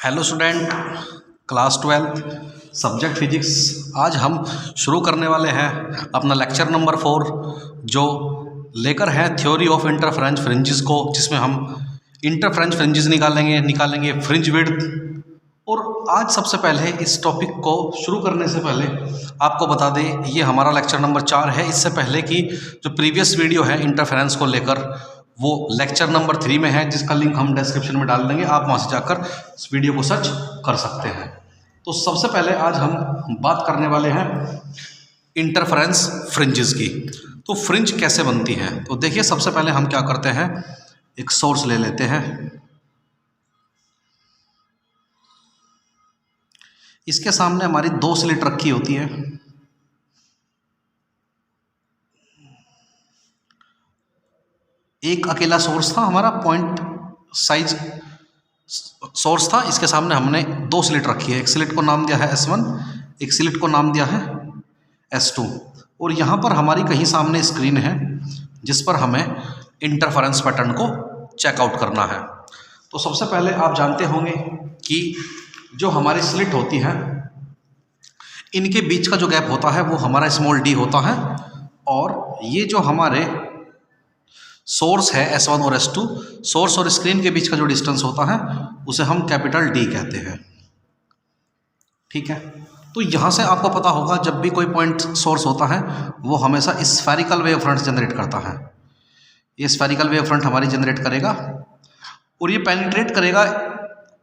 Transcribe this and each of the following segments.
Hello student, class 12 subject physics. आज हम शुरू करने वाले हैं अपना लेक्चर नंबर 4 जो लेकर है थ्योरी ऑफ इंटरफेरेंस फ्रिंजेस को, जिसमें हम इंटरफेरेंस फ्रिंजेस निकालेंगे फ्रिंज विड्थ। और आज सबसे पहले इस टॉपिक को शुरू करने से पहले आपको बता दें, ये हमारा लेक्चर नंबर 4 है। इससे पहले की जो प्रीवियस वीडियो है इंटरफेरेंस को लेकर, वो लेक्चर नंबर 3 में है, जिसका लिंक हम डिस्क्रिप्शन में डाल देंगे। आप वहाँ से जाकर इस वीडियो को सर्च कर सकते हैं। तो सबसे पहले आज हम बात करने वाले हैं इंटरफेरेंस फ्रिंजेस की। तो फ्रिंज कैसे बनती हैं, तो देखिए सबसे पहले हम क्या करते हैं, एक सोर्स ले लेते हैं। इसके सामने हमारी 2 स्लिट रखी होती है। एक अकेला सोर्स था हमारा, पॉइंट साइज सोर्स था। इसके सामने हमने 2 स्लिट रखी है। एक स्लिट को नाम दिया है S1, एक स्लिट को नाम दिया है S2। और यहाँ पर हमारी कहीं सामने स्क्रीन है जिस पर हमें इंटरफेरेंस पैटर्न को चेकआउट करना है। तो सबसे पहले आप जानते होंगे कि जो हमारी स्लिट होती है, इनके बीच का जो गैप होता है वो हमारा स्मॉल d होता है। और ये जो हमारे सोर्स है S1 और S2, सोर्स और स्क्रीन के बीच का जो डिस्टेंस होता है उसे हम कैपिटल D कहते हैं। ठीक है, तो यहाँ से आपको पता होगा जब भी कोई पॉइंट सोर्स होता है वो हमेशा स्फेरिकल वेव फ्रंट जनरेट करता है। ये स्फेरिकल वेव फ्रंट हमारी जनरेट करेगा और ये पेनिट्रेट करेगा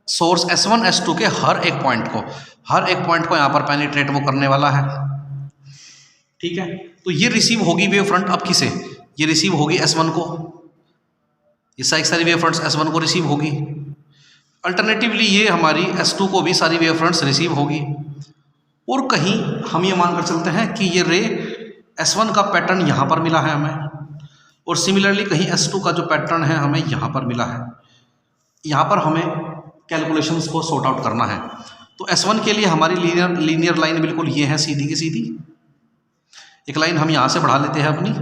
सोर्स S1 S2 के हर एक पॉइंट को यहाँ पर पेनिट्रेट वो करने वाला है। ठीक है, तो ये रिसीव होगी वेव फ्रंट अब किसे, ये रिसीव होगी S1 को। ये सारी वेव फ्रंट्स S1 को रिसीव होगी। अल्टरनेटिवली ये हमारी S2 को भी सारी वेव फ्रंट्स रिसीव होगी। और कहीं हम ये मानकर चलते हैं कि ये रे S1 का पैटर्न यहाँ पर मिला है हमें, और सिमिलरली कहीं S2 का जो पैटर्न है हमें यहाँ पर मिला है। यहाँ पर हमें कैलकुलेशंस को सॉर्ट आउट करना है। तो S1 के लिए हमारी लीनियर लाइन बिल्कुल ये है, सीधी की सीधी। एक लाइन हम यहाँ से बढ़ा लेते हैं अपनी,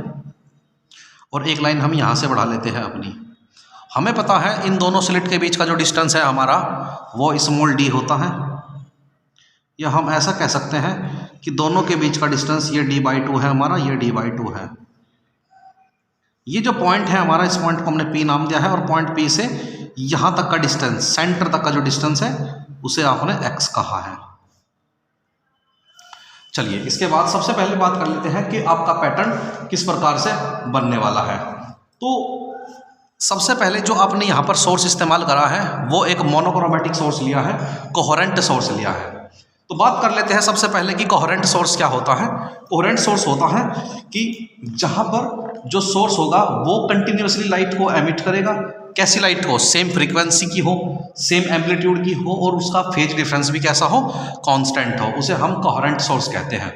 और एक लाइन हम यहाँ से बढ़ा लेते हैं अपनी। हमें पता है इन दोनों स्लिट के बीच का जो डिस्टेंस है हमारा वो स्मॉल d होता है, या हम ऐसा कह सकते हैं कि दोनों के बीच का डिस्टेंस ये d/2 है हमारा, ये d/2 है। ये जो पॉइंट है हमारा, इस पॉइंट को हमने P नाम दिया है, और पॉइंट P से यहाँ तक का डिस्टेंस, सेंटर तक का जो डिस्टेंस है उसे आपने x कहा है। चलिए, इसके बाद सबसे पहले बात कर लेते हैं कि आपका पैटर्न किस प्रकार से बनने वाला है। तो सबसे पहले जो आपने यहाँ पर सोर्स इस्तेमाल करा है वो एक मोनोक्रोमेटिक सोर्स लिया है, कोहेरेंट सोर्स लिया है। तो बात कर लेते हैं सबसे पहले कि कोहेरेंट सोर्स क्या होता है। कोहेरेंट सोर्स होता है कि जहाँ पर जो सोर्स होगा वो कंटिन्यूसली लाइट को एमिट करेगा। कैसी लाइट को, सेम फ्रीक्वेंसी की हो, सेम एम्पलीट्यूड की हो, और उसका फेज डिफरेंस भी कैसा हो, कांस्टेंट हो, उसे हम कोहेरेंट सोर्स कहते हैं।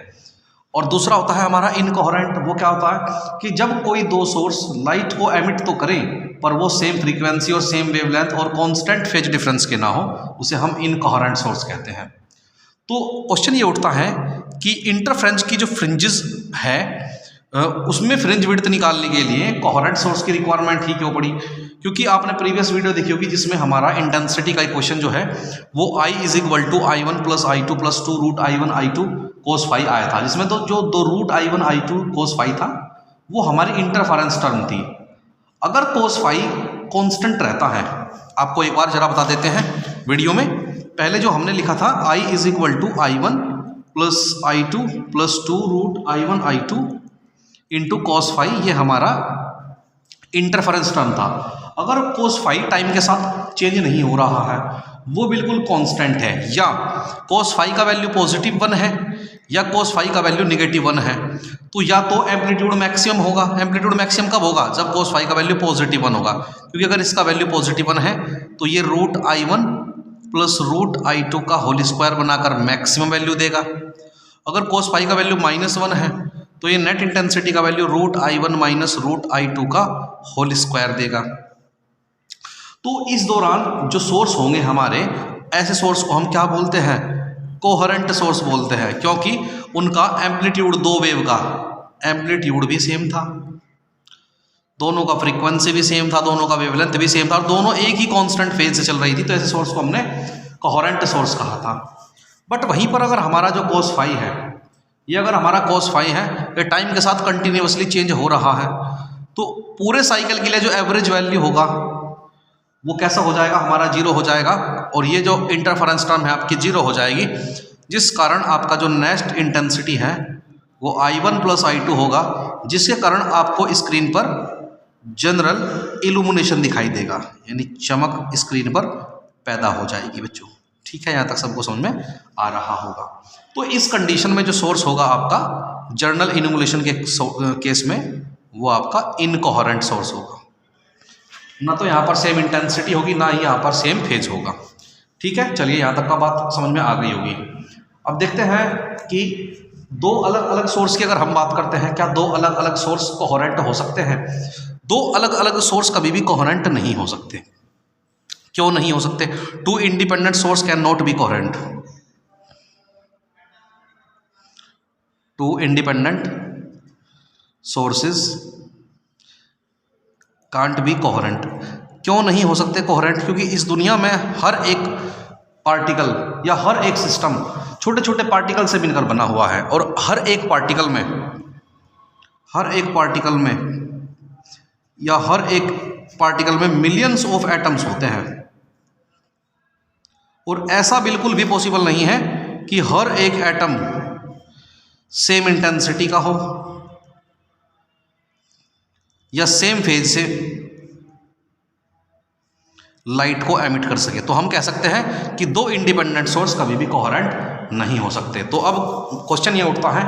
और दूसरा होता है हमारा इनकोहेरेंट। वो क्या होता है कि जब कोई 2 सोर्स लाइट को एमिट तो करें पर वो सेम फ्रीक्वेंसी और सेम वेवलेंथ और कांस्टेंट फेज डिफरेंस के ना हो, उसे हम इनकोहेरेंट सोर्स कहते हैं। तो क्वेश्चन ये उठता है कि इंटरफेरेंस की जो फ्रिंजेस है उसमें फ्रिंज विड्थ निकालने के लिए कोहेरेंट सोर्स की रिक्वायरमेंट ही क्यों पड़ी। क्योंकि आपने प्रीवियस वीडियो देखी होगी जिसमें हमारा इंटेंसिटी का इक्वेशन जो है वो I = I1 + I2 + 2 √I1 I2 cos phi आया था, जिसमें तो जो 2 √I1 I2 cos phi था वो हमारी इंटरफेरेंस टर्म थी। अगर cos phi कांस्टेंट रहता है, आपको एक बार जरा बता देते हैं वीडियो में। पहले जो हमने लिखा था I = I1 + I2 + 2 √I1 I2 × cos phi, ये हमारा इंटरफेरेंस टर्म था। अगर cos phi टाइम के साथ चेंज नहीं हो रहा है, वो बिल्कुल कांस्टेंट है, या cos phi का वैल्यू +1 है या cos phi का वैल्यू -1 है, तो या तो एम्पलीट्यूड मैक्सिमम होगा। एम्पलीट्यूड मैक्सिमम कब होगा, जब cos phi का वैल्यू +1 होगा। क्योंकि अगर इसका वैल्यू +1 है तो ये √I1 + √I2 का होल स्क्वायर बनाकर मैक्सिमम वैल्यू देगा। अगर cos phi का वैल्यू -1 है तो ये नेट इंटेंसिटी का वैल्यू √I1 - √I2 का होल स्क्वायर देगा। तो इस दौरान जो सोर्स होंगे हमारे, ऐसे सोर्स को हम क्या बोलते हैं, कोहेरेंट सोर्स बोलते हैं, क्योंकि उनका एम्पलीट्यूड, 2 वेव का एम्पलीट्यूड भी सेम था, दोनों का फ्रीक्वेंसी भी सेम था, दोनों का वेवलेंथ भी सेम था, और दोनों एक ही कांस्टेंट फेज से चल रही थी। तो ऐसे सोर्स को हमने कोहेरेंट सोर्स कहा था। बट वहीं पर अगर हमारा जो cos फाई है, ये अगर हमारा cos फाई है, ये टाइम के साथ कंटिन्यूसली चेंज हो रहा है, तो पूरे साइकिल के लिए जो एवरेज वैल्यू होगा वो कैसा हो जाएगा, हमारा जीरो हो जाएगा, और ये जो इंटरफेरेंस टर्म है आपकी जीरो हो जाएगी, जिस कारण आपका जो नेक्स्ट इंटेंसिटी है वो I1 + I2 होगा, जिसके कारण आपको स्क्रीन पर जनरल इल्यूमिनेशन दिखाई देगा, यानी चमक स्क्रीन पर पैदा हो जाएगी बच्चों। ठीक है, यहाँ तक सबको समझ में आ रहा होगा। तो इस कंडीशन में जो सोर्स होगा आपका जनरल इल्यूमिनेशन के केस में, वो आपका इनकोहेरेंट सोर्स होगा, ना तो यहाँ पर सेम इंटेंसिटी होगी, ना ही यहाँ पर सेम फेज होगा। ठीक है, चलिए यहाँ तक का बात समझ में आ गई होगी। अब देखते हैं कि दो अलग अलग सोर्स की अगर हम बात करते हैं, क्या दो अलग अलग सोर्स कोहेरेंट हो सकते हैं? दो अलग अलग सोर्स कभी भी कोहेरेंट नहीं हो सकते। क्यों नहीं हो सकते? Two independent source can not be coherent. Two independent sources can't be coherent. क्यों नहीं हो सकते कोहेरेंट? क्योंकि इस दुनिया में हर एक पार्टिकल या हर एक सिस्टम छोटे छोटे पार्टिकल से मिलकर बना हुआ है, और हर एक पार्टिकल में मिलियंस ऑफ एटम्स होते हैं, और ऐसा बिल्कुल भी पॉसिबल नहीं है कि हर एक एटम सेम इंटेंसिटी का हो या सेम फेज से लाइट को एमिट कर सके। तो हम कह सकते हैं कि दो इंडिपेंडेंट सोर्स कभी भी कोहेरेंट नहीं हो सकते। तो अब क्वेश्चन ये उठता है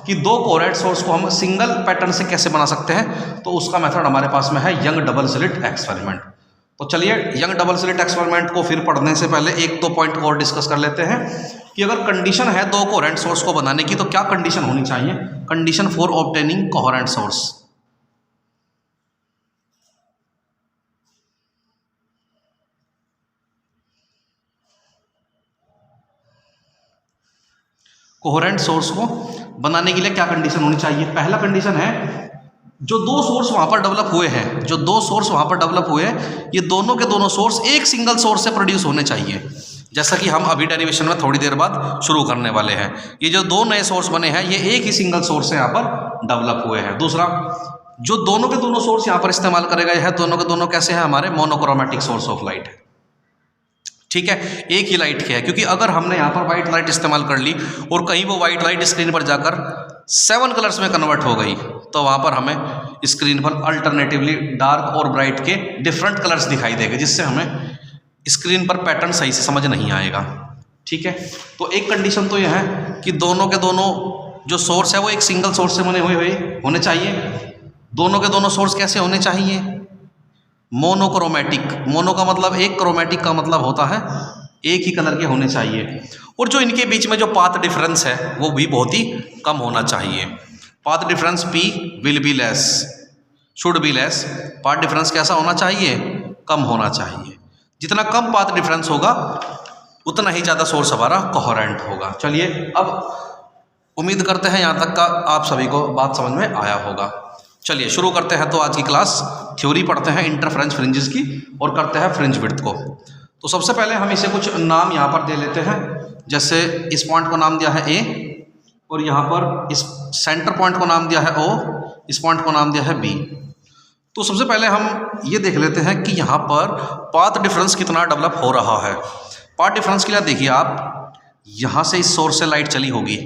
कि दो कोहेरेंट सोर्स को हम सिंगल पैटर्न से कैसे बना सकते हैं? तो उसका मेथड हमारे पास में है यंग डबल स्लिट एक्सपेरिमेंट। तो चलिए यंग डबल स्लिट एक्सपेरिमेंट को फिर पढ़ने से पहले एक दो पॉइंट को और डिस्कस कर लेते हैं कि अगर कंडीशन है दो कोहेरेंट सोर्स को बनाने की, तो क्या कंडीशन होनी चाहिए? Condition for obtaining coherent source. Coherent source को बनाने के लिए क्या कंडीशन होनी चाहिए? पहला कंडीशन है, जो दो सोर्स वहां पर डेवलप हुए हैं, ये दोनों के दोनों सोर्स एक सिंगल सोर्स से प्रोड्यूस होने चाहिए, जैसा कि हम अभी डेरिवेशन में थोड़ी देर बाद शुरू करने वाले हैं। ये जो दो नए सोर्स बने हैं, ये एक ही सिंगल सोर्स से यहाँ पर डेवलप हुए हैं। दूसरा, जो दोनों के दोनों सोर्स यहाँ पर इस्तेमाल करे गए हैं, दोनों के दोनों कैसे हैं? हमारे मोनोक्रोमेटिक सोर्स ऑफ लाइट है। ठीक है, एक ही लाइट के है, क्योंकि अगर हमने यहाँ पर व्हाइट लाइट इस्तेमाल कर ली और कहीं वो व्हाइट लाइट स्क्रीन पर जाकर 7 कलर्स में कन्वर्ट हो गई, तो वहाँ पर हमें स्क्रीन पर अल्टरनेटिवली डार्क और ब्राइट के डिफरेंट कलर्स दिखाई देंगे, जिससे हमें स्क्रीन पर पैटर्न सही से समझ नहीं आएगा। ठीक है, तो एक कंडीशन तो यह है कि दोनों के दोनों जो सोर्स है वो एक सिंगल सोर्स से बने हुए होने चाहिए। दोनों के दोनों सोर्स कैसे होने चाहिए? मोनोक्रोमेटिक। मोनो का मतलब एक, क्रोमेटिक का मतलब होता है एक ही कलर के होने चाहिए, और जो इनके बीच में जो पाथ डिफरेंस है वो भी बहुत ही कम होना चाहिए। Path difference P will be less, should be less. Path difference कैसा होना चाहिए? कम होना चाहिए। जितना कम पाथ डिफरेंस होगा उतना ही ज़्यादा सोर्स हमारा कोहेरेंट होगा। चलिए, अब उम्मीद करते हैं यहाँ तक का आप सभी को बात समझ में आया होगा। चलिए शुरू करते हैं। तो आज की क्लास थ्योरी पढ़ते हैं इंटरफेरेंस फ्रिंजेस की, और करते हैं फ्रिंज विड्थ को। तो सबसे पहले हम इसे कुछ नाम यहाँ पर दे लेते हैं, जैसे इस पॉइंट को नाम दिया है A, और यहाँ पर इस सेंटर पॉइंट को नाम दिया है O, इस पॉइंट को नाम दिया है B। तो सबसे पहले हम ये देख लेते हैं कि यहाँ पर पाथ डिफरेंस कितना डेवलप हो रहा है। पाथ डिफरेंस के लिए देखिए, आप यहाँ से इस सोर्स से लाइट चली होगी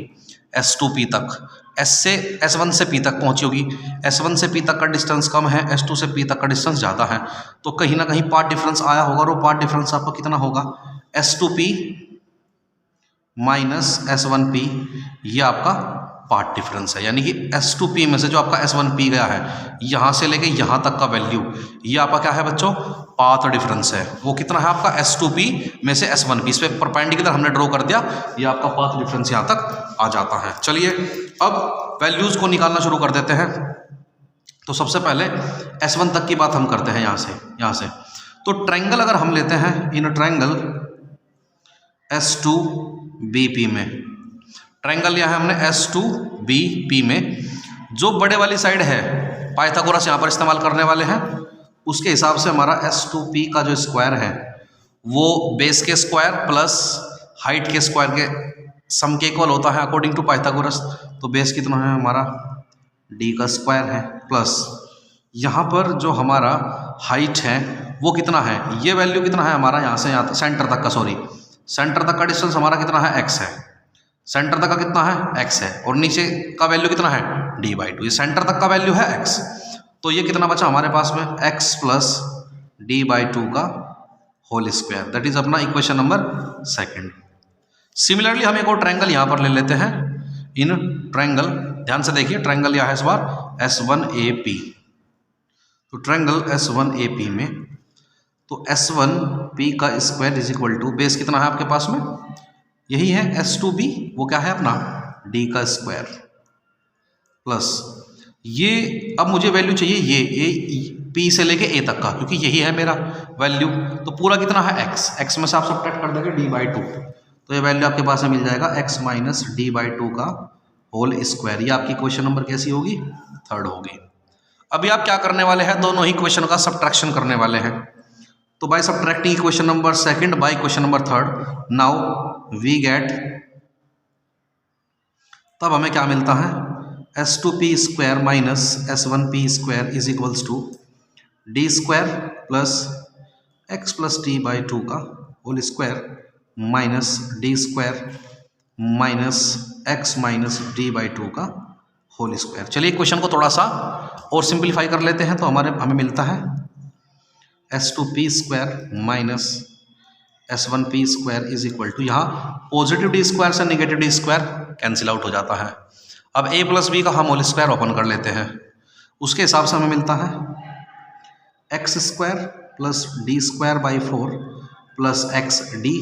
S2P तक, S से S1 से P तक पहुँची होगी। S1 से P तक का डिस्टेंस कम है, S2 से P तक का डिस्टेंस ज़्यादा है, तो कहीं ना कहीं पाथ डिफरेंस आया होगा, और वो पाथ डिफरेंस आपका कितना होगा? S2P माइनस S1P, ये आपका पाथ डिफरेंस है। यानी कि S2P में से जो आपका S1P गया है, यहाँ से लेके यहाँ तक का वैल्यू, ये आपका क्या है बच्चों? पाथ डिफरेंस है। वो कितना है आपका? S2P में से S1P, इस पर परपेंडिकुलर हमने ड्रॉ कर दिया, ये आपका पाथ डिफरेंस यहाँ तक आ जाता है। चलिए अब वैल्यूज़ को निकालना शुरू कर देते हैं। तो सबसे पहले S1 तक की बात हम करते हैं यहाँ से। तो ट्रायंगल अगर हम लेते हैं, इन ट्रायंगल S2BP में, ट्रायंगल लिया है हमने S2BP में, जो बड़े वाली साइड है पाइथागोरस यहाँ पर इस्तेमाल करने वाले हैं, उसके हिसाब से हमारा S2P का जो स्क्वायर है वो बेस के स्क्वायर प्लस हाइट के स्क्वायर के सम के इक्वल होता है अकॉर्डिंग टू पाइथागोरस। तो बेस कितना है हमारा d का स्क्वायर है, प्लस यहाँ पर जो हमारा हाइट है वो कितना है, ये वैल्यू कितना है हमारा यहाँ से यहाँ तक सेंटर तक का, सॉरी सेंटर तक का डिस्टेंस हमारा कितना है x है, सेंटर तक का कितना है x है, और नीचे का वैल्यू कितना है d/2, ये सेंटर तक का वैल्यू है x। तो ये कितना बचा हमारे पास में x प्लस d/2 का होल स्क्वायर, दैट इज अपना इक्वेशन नंबर सेकंड। सिमिलरली हम एक और ट्रायंगल यहाँ पर ले लेते हैं। इन ट्रायंगल ध्यान से देखिए, ट्रायंगल यह है इस बार S1AP। तो ट्रायंगल S1AP में तो S1P का square is equal to base कितना है आपके पास में, यही है S2B, वो क्या है अपना d का स्क्वायर, प्लस ये अब मुझे वैल्यू चाहिए ये P से लेके A तक का, क्योंकि यही है मेरा वैल्यू। तो पूरा कितना है x में से आप सब्ट्रैक्ट कर देंगे d/2, तो ये वैल्यू आपके पास में मिल जाएगा x माइनस d/2 का होल स्क्वायर। ये आपकी क्वेश्चन नंबर कैसी होगी, थर्ड होगी। अभी आप क्या करने वाले हैं, दोनों ही क्वेश्चन का सब्ट्रैक्शन करने वाले हैं। तो by subtracting question number second by question number third, now we get, तब हमें क्या मिलता है, S2P square minus S1P square is equals to d square plus x plus d/2 का whole square minus d square minus x minus d/2 का whole square. चलिए question को थोड़ा सा और सिंप्लीफाई कर लेते हैं। तो हमें मिलता है S2P square minus S1P square is equal to, यहाँ पॉजिटिव d स्क्वायर से negative d square cancel out हो जाता है। अब a प्लस b का हम होल स्क्वायर ओपन कर लेते हैं, उसके हिसाब से हमें मिलता है x square plus d square by 4 plus XD।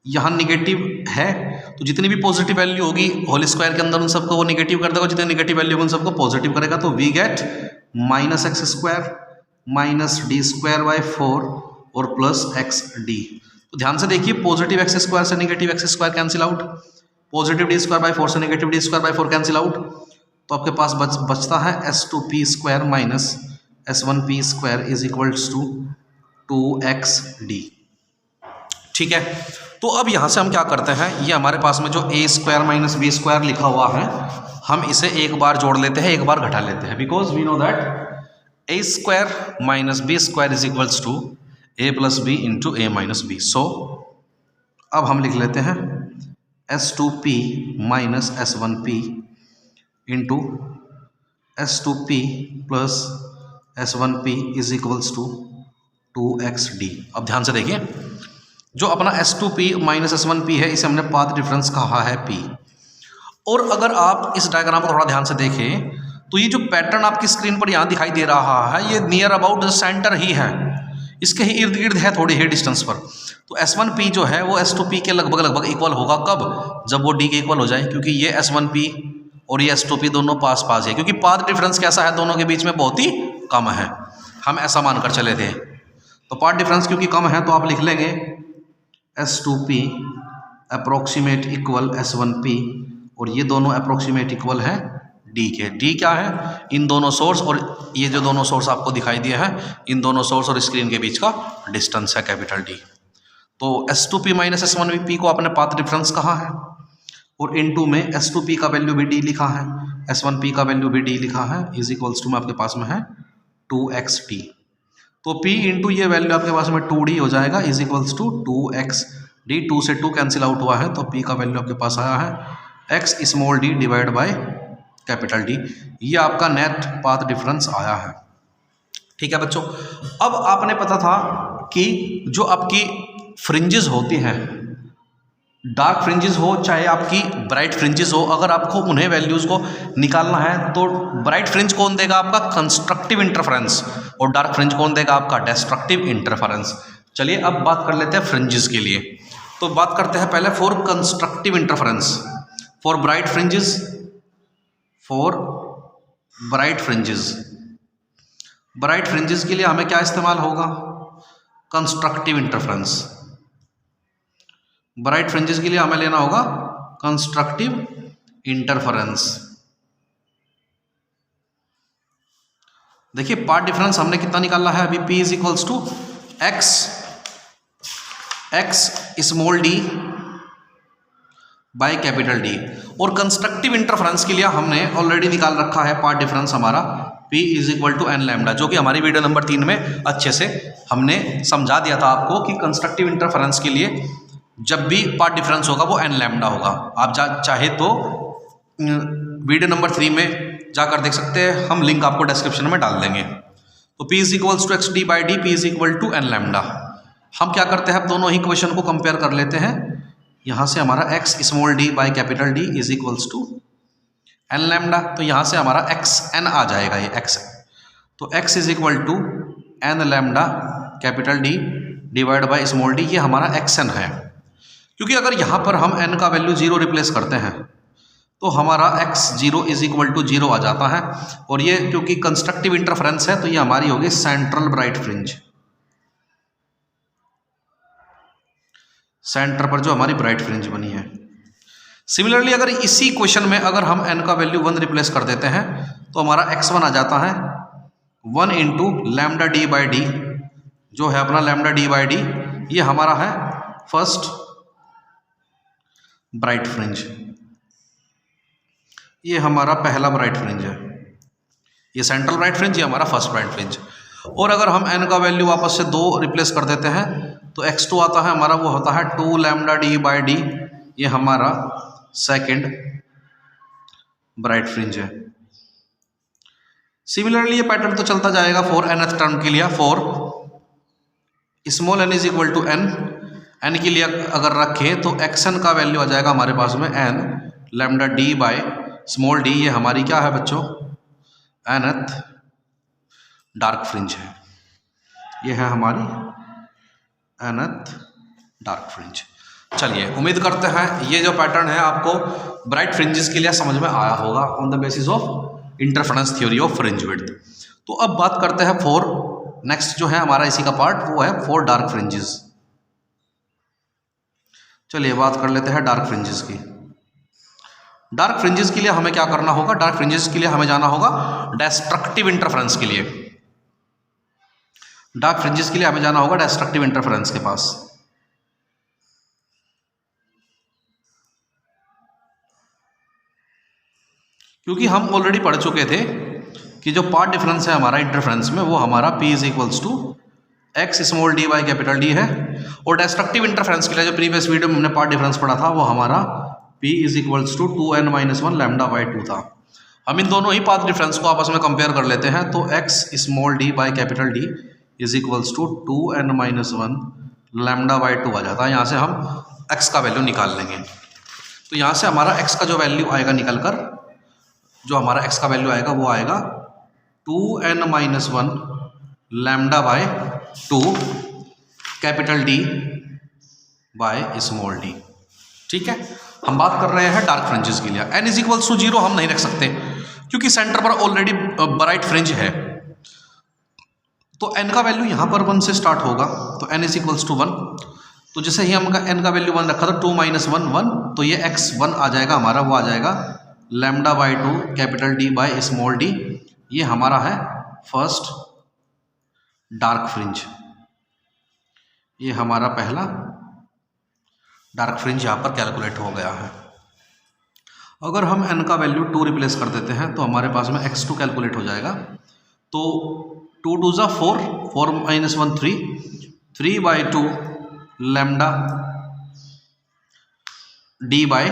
यहाँ निगेटिव है तो जितनी भी पॉजिटिव वैल्यू होगी होल स्क्वायर के अंदर उन सबको वो निगेटिव कर देगा, जितनी निगेटिव वैल्यू होगी उन सबको पॉजिटिव करेगा। तो we get minus x square minus d square by 4 और प्लस XD। तो ध्यान से देखिए, पॉजिटिव x स्क्वायर से negative x square cancel out, positive d square by 4 से negative d square by 4 cancel out. तो आपके पास बचता है S2P square minus S1P square is equals to 2XD। ठीक है, तो अब यहाँ से हम क्या करते हैं, ये हमारे पास में जो a square minus b square लिखा हुआ है, हम इसे एक बार जोड़ लेते हैं, एक बार घटा लेते हैं, because we know that a square minus b square is equals to a plus b into a minus b। So अब हम लिख लेते हैं S2P minus S1P into S2P plus S1P is equals to 2XD। अब ध्यान से देखिए, जो अपना S2P माइनस S1P है इसे हमने पाथ डिफरेंस कहा है P। और अगर आप इस डायग्राम को थोड़ा ध्यान से देखें तो ये जो पैटर्न आपकी स्क्रीन पर यहाँ दिखाई दे रहा है, ये नियर अबाउट द सेंटर ही है, इसके ही इर्द गिर्द है थोड़ी ही डिस्टेंस पर। तो S1P जो है वो S2P के लगभग इक्वल होगा, कब, जब वो D के इक्वल हो जाए, क्योंकि ये S1P और ये S2P दोनों पास पास है, क्योंकि पाथ डिफरेंस कैसा है, दोनों के बीच में बहुत ही कम है, हम ऐसा मानकर चले थे। तो पाथ डिफरेंस क्योंकि कम है तो आप लिख लेंगे S2P अप्रोक्सीमेट इक्वल S1P, और ये दोनों अप्रोक्सीमेट इक्वल है D के। D क्या है, इन दोनों सोर्स और ये जो दोनों सोर्स आपको दिखाई दिए हैं, इन दोनों सोर्स और स्क्रीन के बीच का डिस्टेंस है कैपिटल D। तो S2P माइनस S1P को आपने पाथ डिफरेंस कहा है, और इनटू में S2P का वैल्यू भी D लिखा है, S1P का वैल्यू भी D लिखा है, इज इक्वल्स टू में आपके पास में है 2XD। तो P इंटू ये वैल्यू आपके पास में 2D हो जाएगा, इज इक्वल्स टू 2XD। 2 से 2 कैंसिल आउट हुआ है, तो P का वैल्यू आपके पास आया है x small d divide by capital D। ये आपका नेट पाथ डिफरेंस आया है। ठीक है बच्चों, अब आपने पता था कि जो आपकी फ्रिंजेस होती हैं, डार्क फ्रिंजेस हो चाहे आपकी ब्राइट फ्रिंजेस हो, अगर आपको उन्हें वैल्यूज़ को निकालना है तो ब्राइट फ्रिंज कौन देगा आपका, कंस्ट्रक्टिव इंटरफेरेंस, और डार्क फ्रिंज कौन देगा आपका, डिस्ट्रक्टिव इंटरफेरेंस। चलिए अब बात कर लेते हैं फ्रिंजेस के लिए। तो बात करते हैं पहले for constructive interference, for bright fringes, for bright fringes. Bright fringes के लिए हमें क्या इस्तेमाल होगा, कंस्ट्रक्टिव इंटरफेरेंस। ब्राइट फ्रिंजेस के लिए हमें लेना होगा कंस्ट्रक्टिव इंटरफेरेंस। देखिए पाथ डिफरेंस हमने कितना निकाला है अभी, P is equals to x X small D by capital D. और कंस्ट्रक्टिव इंटरफेरेंस के लिए हमने ऑलरेडी निकाल रखा है पार्ट डिफरेंस हमारा P is equal to N lambda, जो कि हमारी वीडियो नंबर 3 में अच्छे से हमने समझा दिया था आपको कि कंस्ट्रक्टिव इंटरफेरेंस के लिए जब भी पार्ट डिफरेंस होगा वो एन लैम्डा होगा। आप चाहे तो वीडियो नंबर 3 में जाकर देख सकते हैं, हम लिंक आपको डिस्क्रिप्शन में डाल देंगे। तो P is equals to X D by D, P is equal to N lambda. हम क्या करते हैं, अब दोनों ही इक्वेशन को कंपेयर कर लेते हैं। यहाँ से हमारा X small D by capital D is equals to N lambda, तो यहाँ से हमारा एक्स एन आ जाएगा, ये एक्स, तो X is equal to N lambda capital D divide by small D, ये हमारा एक्स एन है। क्योंकि अगर यहाँ पर हम एन का वैल्यू 0 रिप्लेस करते हैं तो हमारा एक्स 0 इज इक्वल टू 0 आ जाता है। और ये क्योंकि कंस्ट्रक्टिव इंटरफेरेंस है तो ये हमारी होगी सेंट्रल ब्राइट फ्रिंज, सेंटर पर जो हमारी ब्राइट फ्रिंज बनी है। सिमिलरली अगर इसी क्वेश्चन में अगर हम n का वैल्यू 1 रिप्लेस कर देते हैं तो हमारा x1 आ जाता है 1 into lambda D by D, जो है अपना लैम्डा डी बाई डी, ये हमारा है फर्स्ट ब्राइट फ्रिंज, ये हमारा पहला ब्राइट फ्रिंज है, ये सेंट्रल ब्राइट फ्रिंज, ये हमारा फर्स्ट ब्राइट फ्रिंज। और अगर हम n का वैल्यू वापस से 2 रिप्लेस कर देते हैं तो x2 आता है हमारा, वो होता है 2 लैम्डा डी बाई डी, ये हमारा सेकेंड ब्राइट फ्रिंज है। सिमिलरली ये पैटर्न तो चलता जाएगा फॉर nth टर्म के लिए। For small n is equal to n के लिए अगर रखें तो xn का वैल्यू आ जाएगा हमारे पास में n lambda D by small D, ये हमारी क्या है बच्चों, nth डार्क फ्रिंज है, ये है हमारी nth डार्क फ्रिंज। चलिए उम्मीद करते हैं ये जो पैटर्न है आपको ब्राइट फ्रिंजेस के लिए समझ में आया होगा on the basis of interference theory of fringe width. तो अब बात करते हैं फॉर नेक्स्ट जो है हमारा इसी का पार्ट, वो है फॉर डार्क फ्रिंजेस। चलिए बात कर लेते हैं डार्क फ्रिंजेस की। डार्क फ्रिंजेस के लिए हमें क्या करना होगा, डार्क फ्रिंजेस के लिए हमें जाना होगा डिस्ट्रक्टिव इंटरफेरेंस के लिए। डार्क फ्रिंजेस के लिए हमें जाना होगा डिस्ट्रक्टिव इंटरफेरेंस के पास। क्योंकि हम ऑलरेडी पढ़ चुके थे कि जो पार्ट डिफरेंस है हमारा इंटरफेरेंस में वो हमारा P is equals to X small D by capital D है। और डिस्ट्रक्टिव इंटरफेरेंस के लिए जो प्रीवियस वीडियो में हमने पार्ट डिफरेंस पढ़ा था वो हमारा P is equals to 2n minus 1 lambda by 2 था। हम इन दोनों ही पार्ट डिफरेंस को आपस में कंपेयर कर लेते हैं तो X small D by capital D is equals to 2n minus 1 lambda by 2 आ जाता है। यहाँ से हम x का वैल्यू निकाल लेंगे, तो यहाँ से हमारा x का जो वैल्यू आएगा निकल कर, जो हमारा x का वैल्यू आएगा वो आएगा 2n minus 1 lambda by 2 capital D by small d। ठीक है, हम बात कर रहे हैं डार्क फ्रिंजेस के लिए। n इज इक्वल्स टू 0 हम नहीं रख सकते क्योंकि सेंटर पर ऑलरेडी ब्राइट फ्रिंज है, तो n का वैल्यू यहाँ पर 1 से स्टार्ट होगा, तो n इज इक्वल्स टू 1। तो जैसे ही हम n का वैल्यू 1 रखा तो 2 माइनस 1 1, तो ये x1 आ जाएगा हमारा, वो आ जाएगा lambda by 2 capital D by small d, ये हमारा है फर्स्ट डार्क फ्रिंज, ये हमारा पहला डार्क फ्रिंज यहाँ पर कैलकुलेट हो गया है। अगर हम n का वैल्यू 2 रिप्लेस कर देते हैं तो हमारे पास में x2 कैलकुलेट हो जाएगा, तो 2 2 ज़ा 4, 4 minus 1 3, 3 by 2 lambda d by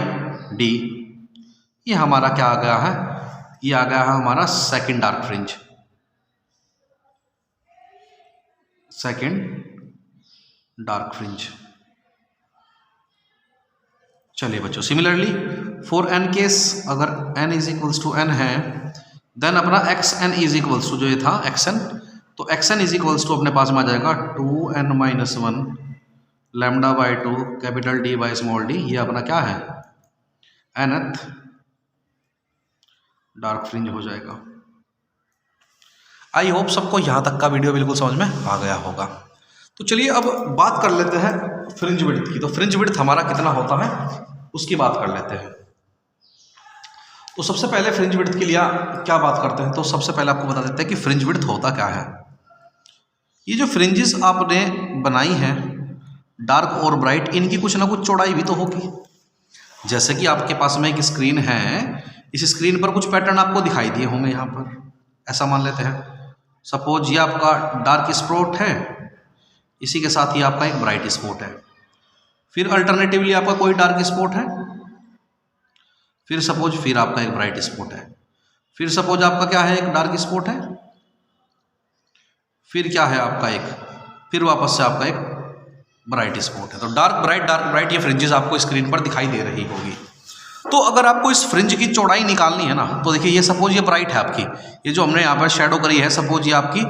d, ये हमारा क्या आ गया है, ये आ गया है हमारा second dark fringe, second dark fringe. चलिए बच्चों, सिमिलरली फॉर n केस अगर n is equals to n है, देन अपना xn इज इक्वल्स टू जो ये था xn, तो xn इज इक्वल्स टू अपने पास में आ जाएगा 2n minus 1 lambda by 2 capital D by small d, ये अपना क्या है nth डार्क फ्रिंज हो जाएगा। आई होप सबको यहाँ तक का वीडियो बिल्कुल समझ में आ गया होगा। तो चलिए अब बात कर लेते हैं फ्रिंज विड्थ की। तो फ्रिंज विड्थ हमारा कितना होता है उसकी बात कर लेते हैं। तो सबसे पहले फ्रिंज विड्थ के लिए क्या बात करते हैं, तो सबसे पहले आपको बता देते हैं कि फ्रिंज विड्थ होता क्या है। ये जो फ्रिंजेस आपने बनाई हैं डार्क और ब्राइट, इनकी कुछ ना कुछ चौड़ाई भी तो होगी। जैसे कि आपके पास में एक स्क्रीन है, इस स्क्रीन पर कुछ पैटर्न आपको दिखाई दिए होंगे यहाँ पर, ऐसा मान लेते हैं। सपोज ये आपका डार्क स्पॉट है, इसी के साथ ही आपका एक ब्राइट स्पॉट है। फिर अल्टरनेटिवली आपका कोई डार्क स्पॉट है, फिर सपोज फिर आपका एक ब्राइट स्पॉट है, फिर सपोज आपका क्या है, एक डार्क स्पॉट है, फिर क्या है आपका एक, फिर वापस से आपका एक ब्राइट स्पॉट है। तो डार्क ब्राइट ये फ्रिंजेस आपको स्क्रीन पर दिखाई दे रही होगी। तो अगर आपको इस फ्रिंज की चौड़ाई निकालनी है ना, तो देखिए ये सपोज ये ब्राइट है आपकी, ये जो हमने यहाँ पर शेडो करी है, सपोज ये आपकी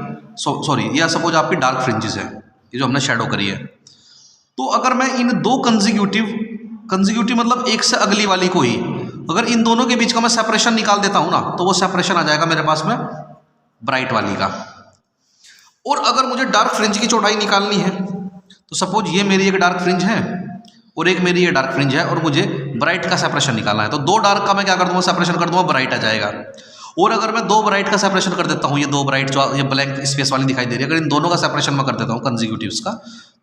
ये सपोज आपकी डार्क फ्रिंजेस है, ये जो हमने शेडो करी है। तो अगर मैं इन दो कंजिक्यूटिव मतलब एक से अगली वाली को ही, अगर इन दोनों के बीच का मैं सेपरेशन निकाल देता हूँ ना, तो वो सेपरेशन आ जाएगा मेरे पास में ब्राइट वाली का। और अगर मुझे डार्क फ्रिंज की चौड़ाई निकालनी है, तो सपोज ये मेरी एक डार्क फ्रिंज है और एक मेरी ये डार्क फ्रिंज है, और मुझे ब्राइट का सेपरेशन निकालना है, तो दो डार्क का मैं क्या कर दूंगा, सेपरेशन कर दूंगा, ब्राइट आ जाएगा। और अगर मैं दो ब्राइट का सेपरेशन कर देता हूँ, ये दो ब्राइट जो ये ब्लैंक स्पेस वाली दिखाई दे रही है, अगर इन दोनों का सेपरेशन मैं कर देता हूँ कंजिक्यूटिव्स का,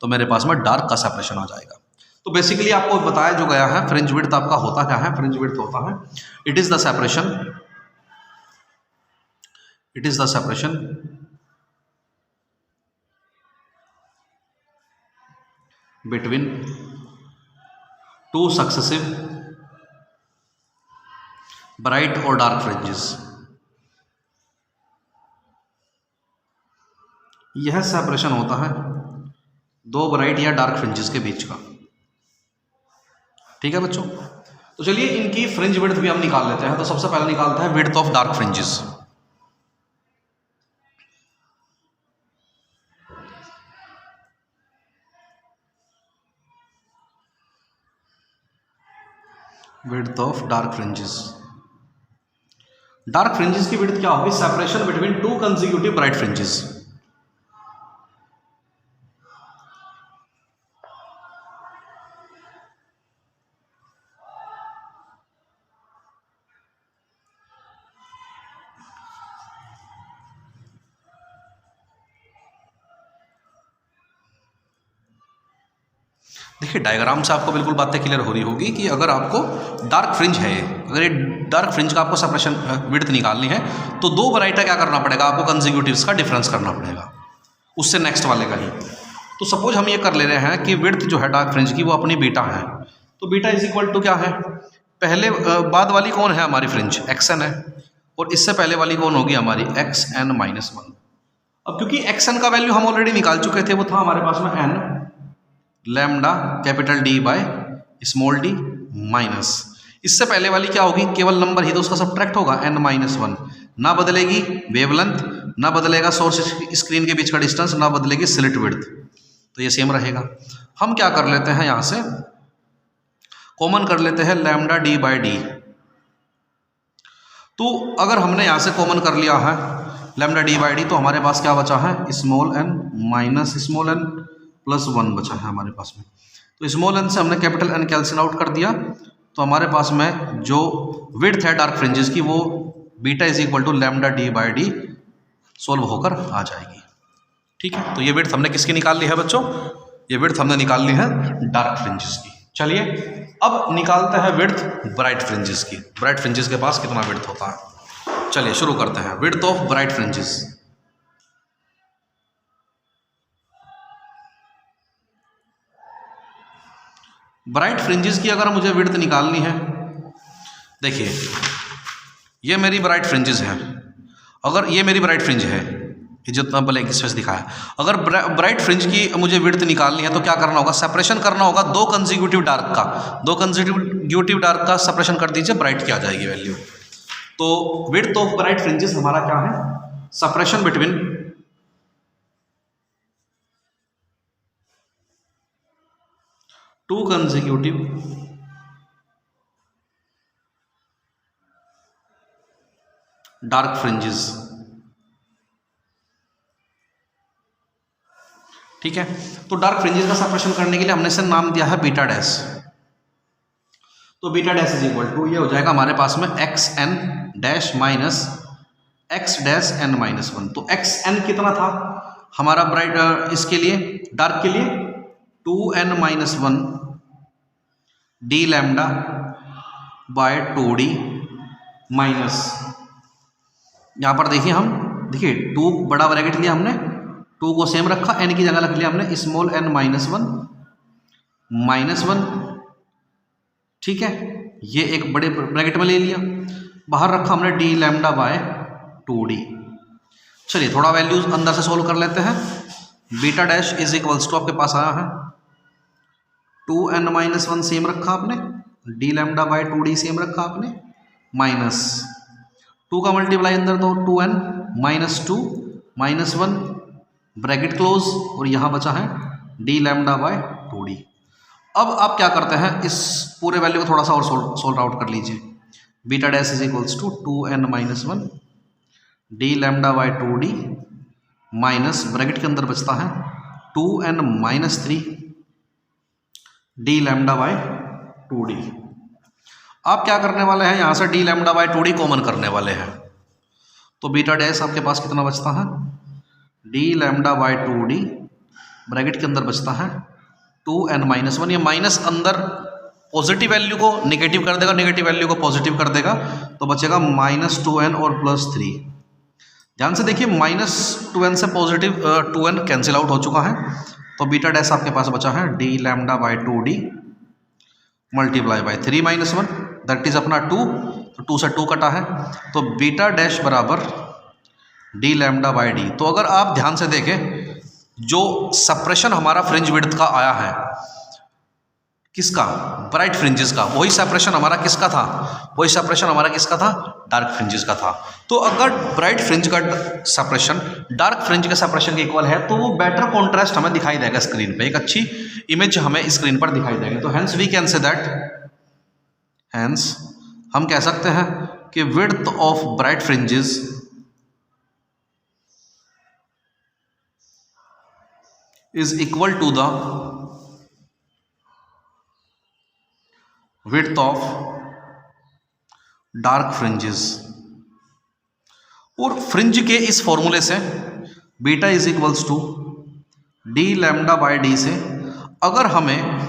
तो मेरे पास में डार्क का सेपरेशन आ जाएगा। तो बेसिकली आपको बताया जो गया है, फ्रिंज विड्थ आपका होता क्या है, फ्रिंज विड्थ होता है it is the separation between two successive bright और डार्क फ्रिंजेस। यह सेपरेशन होता है दो ब्राइट या डार्क फ्रिंजेस के बीच का। ठीक है बच्चों, तो चलिए इनकी फ्रिंज विड्थ भी हम निकाल लेते हैं। तो सबसे पहले निकालते हैं width of dark fringes. Width of dark fringes, dark fringes की विड्थ क्या होगी, separation between two consecutive bright fringes. देखिए डायग्राम से आपको बिल्कुल बातें क्लियर हो रही होगी कि अगर आपको डार्क फ्रिंज है, अगर ये डार्क फ्रिंज का आपको सेपरेशन विड्थ निकालनी है, तो दो ब्राइट का क्या करना पड़ेगा, आपको कंसेक्यूटिव्स का डिफरेंस करना पड़ेगा उससे नेक्स्ट वाले का ही। तो सपोज हम ये कर ले रहे हैं कि विड्थ जो है डार्क फ्रिंज की वो अपनी बीटा है, तो बीटा इज इक्वल टू क्या है, पहले बाद वाली कौन है हमारी फ्रिंज xn है, और इससे पहले वाली कौन होगी हमारी xn-1। अब क्योंकि xn का वैल्यू हम ऑलरेडी निकाल चुके थे, वो था हमारे पास में n lambda capital D by small d minus, इससे पहले वाली क्या होगी, केवल नंबर ही तो उसका सब्ट्रैक्ट होगा n-1, ना बदलेगी वेवलेंथ, ना बदलेगा सोर्स स्क्रीन के बीच का डिस्टेंस, ना बदलेगी स्लिट विड्थ, तो ये सेम रहेगा। हम क्या कर लेते हैं, यहाँ से कॉमन कर लेते हैं लैम्डा D बाय D। तो अगर हमने यहाँ से कॉमन कर लिया है लैम्डा D बाय D, तो हमारे पास क्या बचा है, small n minus small n plus 1 बचा है हमारे पास में। तो स्मॉल n से हमने कैपिटल N कैंसिल आउट कर दिया, तो हमारे पास में जो विड्थ है डार्क फ्रिंजेस की वो beta is equal to lambda D by D solve होकर आ जाएगी। ठीक है, तो ये विड्थ हमने किसकी निकाल ली है बच्चों, ये विड्थ हमने निकाल ली है डार्क फ्रिंजेस की। चलिए अब निकालते हैं विड्थ ब्राइट फ्रिंजेस की, ब्राइट फ्रिंजेस के पास कितना विड्थ होता है। चलिए शुरू करते हैं, width of bright fringes. Bright fringes की अगर मुझे विड्थ निकालनी है, देखिए ये मेरी ब्राइट फ्रिंजेस है, अगर ये मेरी ब्राइट फ्रिंज है, ये जितना ब्लैंक स्पेस दिखाया, अगर ब्राइट फ्रिंज की मुझे विड्थ निकालनी है तो क्या करना होगा, सेपरेशन करना होगा दो कंसेक्यूटिव डार्क का, दो कंसेक्यूटिव डार्क का सेपरेशन कर दीजिए, ब्राइट की आ जाएगी वैल्यू। तो विड्थ ऑफ ब्राइट फ्रिंजेस हमारा क्या है, separation between two consecutive dark fringes. ठीक है, तो डार्क फ्रिंजेस का सेपरेशन करने के लिए हमने इसे नाम दिया है बीटा डैश। तो beta dash is equal to ये हो जाएगा हमारे पास में xn dash minus x dash n-1। तो xn कितना था हमारा ब्राइट इसके लिए डार्क के लिए 2n-1 D lambda by 2d minus, यहाँ पर देखिए देखिए 2 बड़ा ब्रैकेट लिया हमने, 2 को सेम रखा, n की जगह रख लिया हमने स्मॉल n -1, ठीक है, ये एक बड़े ब्रैकेट में ले लिया, बाहर रखा हमने डी लैम्डा बाय 2d। चलिए थोड़ा वैल्यूज अंदर से सोल्व कर लेते हैं। Beta dash is equals to आपके पास आया है 2n-1 सेम रखा आपने, D lambda by 2d same रखा आपने, माइनस 2 का मल्टीप्लाई अंदर तो 2n -2 -1 ब्रैकेट क्लोज, और यहाँ बचा है डी लैम्डा बाय 2d। अब आप क्या करते हैं, इस पूरे वैल्यू को थोड़ा सा और सोल्व आउट कर लीजिए। Beta dash is equals to 2n-1 D lambda by 2d minus bracket के अंदर बचता है 2n-3 D lambda by 2d। आप क्या करने वाले हैं, यहाँ से D lambda by 2d common करने वाले हैं, तो बीटा डैश आपके पास कितना बचता है, D lambda by 2d bracket के अंदर बचता है 2n-1, ये माइनस अंदर पॉजिटिव वैल्यू को नेगेटिव कर देगा, नेगेटिव वैल्यू को पॉजिटिव कर देगा, तो बचेगा -2n और +3। ध्यान से देखिए -2n से पॉजिटिव 2n कैंसिल आउट हो चुका है, तो बीटा डैश आपके पास बचा है D lambda by 2d multiply by 3 -1 that is अपना 2, तो 2 से 2 कटा है, तो बीटा डैश बराबर डी लैम्डा बाय डी। तो अगर आप ध्यान से देखें, जो सेपरेशन हमारा फ्रिंज विड्थ का आया है, किसका, ब्राइट फ्रिंजेस का, वही सेपरेशन हमारा किसका था, वही सेपरेशन हमारा किसका था, डार्क फ्रिंजेस का था। तो अगर ब्राइट फ्रिंज का सेपरेशन डार्क फ्रिंज के सेपरेशन के इक्वल है, तो वो बेटर कॉन्ट्रास्ट हमें दिखाई देगा स्क्रीन पे, एक अच्छी इमेज हमें स्क्रीन पर दिखाई देगी। तो hence we can say that, hence हम कह सकते हैं कि width of bright fringes is equal to the width of dark fringes. और फ्रिंज के इस फॉर्मूले से beta is equals to D lambda by D से, अगर हमें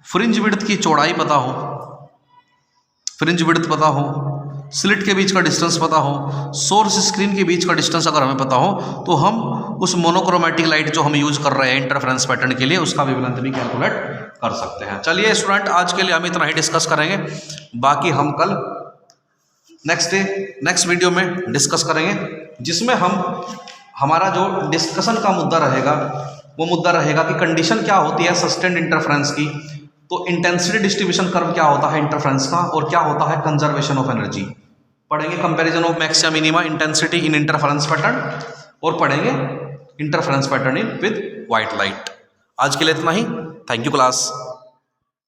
फ्रिंज विड्थ की चौड़ाई पता हो, फ्रिंज विड्थ पता हो, स्लिट के बीच का डिस्टेंस पता हो, सोर्स स्क्रीन के बीच का डिस्टेंस अगर हमें पता हो, तो हम उस मोनोक्रोमेटिक लाइट जो हम यूज कर रहे हैं इंटरफेरेंस पैटर्न के लिए, उसका वेवलेंथ भी कैलकुलेट कर सकते हैं। चलिए स्टूडेंट, आज के लिए हम इतना ही डिस्कस करेंगे, बाकी हम कल नेक्स्ट वीडियो में डिस्कस करेंगे, जिसमें हमारा जो डिस्कशन का मुद्दा रहेगा, वो मुद्दा रहेगा कि कंडीशन क्या होती है सस्टेन्ड इंटरफेरेंस की, तो इंटेंसिटी डिस्ट्रीब्यूशन कर्व क्या होता है इंटरफेरेंस का, और क्या होता है कंजर्वेशन ऑफ एनर्जी। पढ़ेंगे कंपैरिजन ऑफ मैक्स या minima intensity in interference pattern, और पढ़ेंगे interference pattern in with white light. आज के लिए इतना ही। Thank you class.